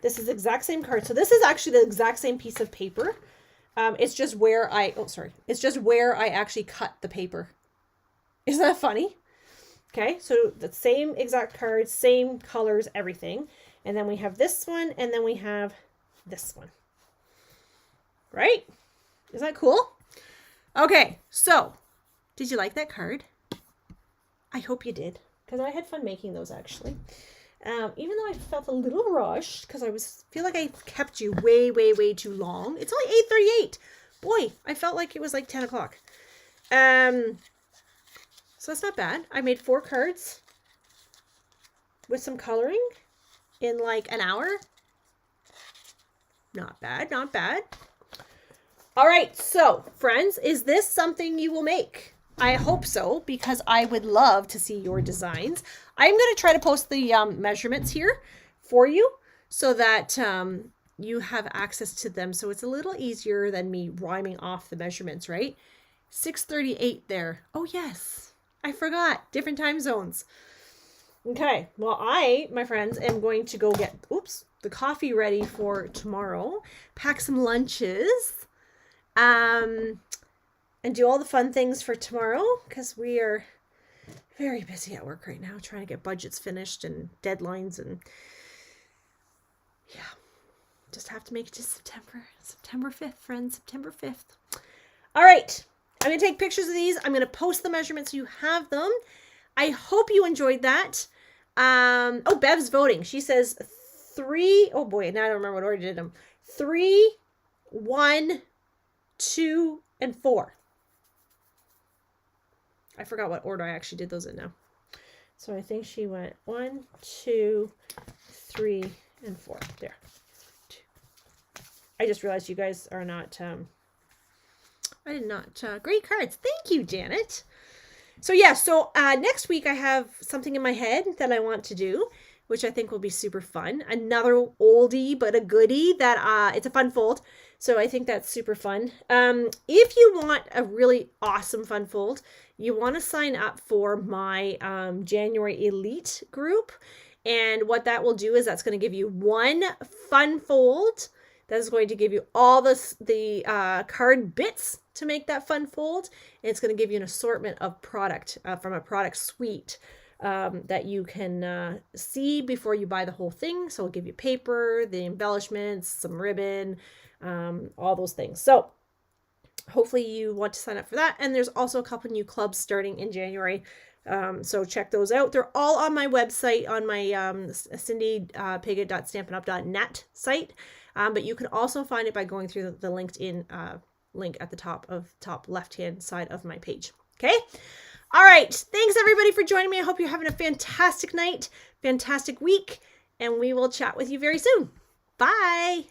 This is the exact same card. So this is actually the exact same piece of paper. It's just where it's just where I actually cut the paper. Isn't that funny? Okay, so the same exact cards, same colors, everything. And then we have this one, and then we have this one. Right? Isn't that cool? Okay, so did you like that card? I hope you did, because I had fun making those actually. Even though I felt a little rushed, because I feel like I kept you way, way, way too long. It's only 8:38. Boy, I felt like it was like 10 o'clock. So that's not bad. I made 4 cards with some coloring in like an hour. Not bad, not bad. All right, so friends, is this something you will make? I hope so, because I would love to see your designs. I'm going to try to post the measurements here for you so that you have access to them. So it's a little easier than me rhyming off the measurements, right? 6:38 there. Oh, yes. I forgot. Different time zones. Okay. Well, my friends, am going to go get, the coffee ready for tomorrow. Pack some lunches. And do all the fun things for tomorrow, because we are very busy at work right now trying to get budgets finished and deadlines, and yeah, just have to make it to September 5th, friends. September 5th. All right, I'm gonna take pictures of these. I'm gonna post the measurements so you have them. I hope you enjoyed that. Oh, Bev's voting. She says 3. Oh boy, now I don't remember what order I did them. 3, 1, 2, and 4. I forgot what order I actually did those in now. So I think she went 1, 2, 3, and 4. There. I just realized you guys are not, I did not, great cards. Thank you, Janet. So yeah, so next week I have something in my head that I want to do, which I think will be super fun. Another oldie but a goodie that it's a fun fold. So I think that's super fun. If you want a really awesome fun fold, you want to sign up for my January Elite group. And what that will do is that's going to give you one fun fold. That is going to give you all the card bits to make that fun fold. And it's going to give you an assortment of product from a product suite that you can see before you buy the whole thing. So it'll give you paper, the embellishments, some ribbon, all those things. So hopefully you want to sign up for that. And there's also a couple new clubs starting in January. So check those out. They're all on my website, on my cindypiggott.stampinup.net site. But you can also find it by going through the LinkedIn link at the top left-hand side of my page. Okay. All right. Thanks everybody for joining me. I hope you're having a fantastic night, fantastic week, and we will chat with you very soon. Bye.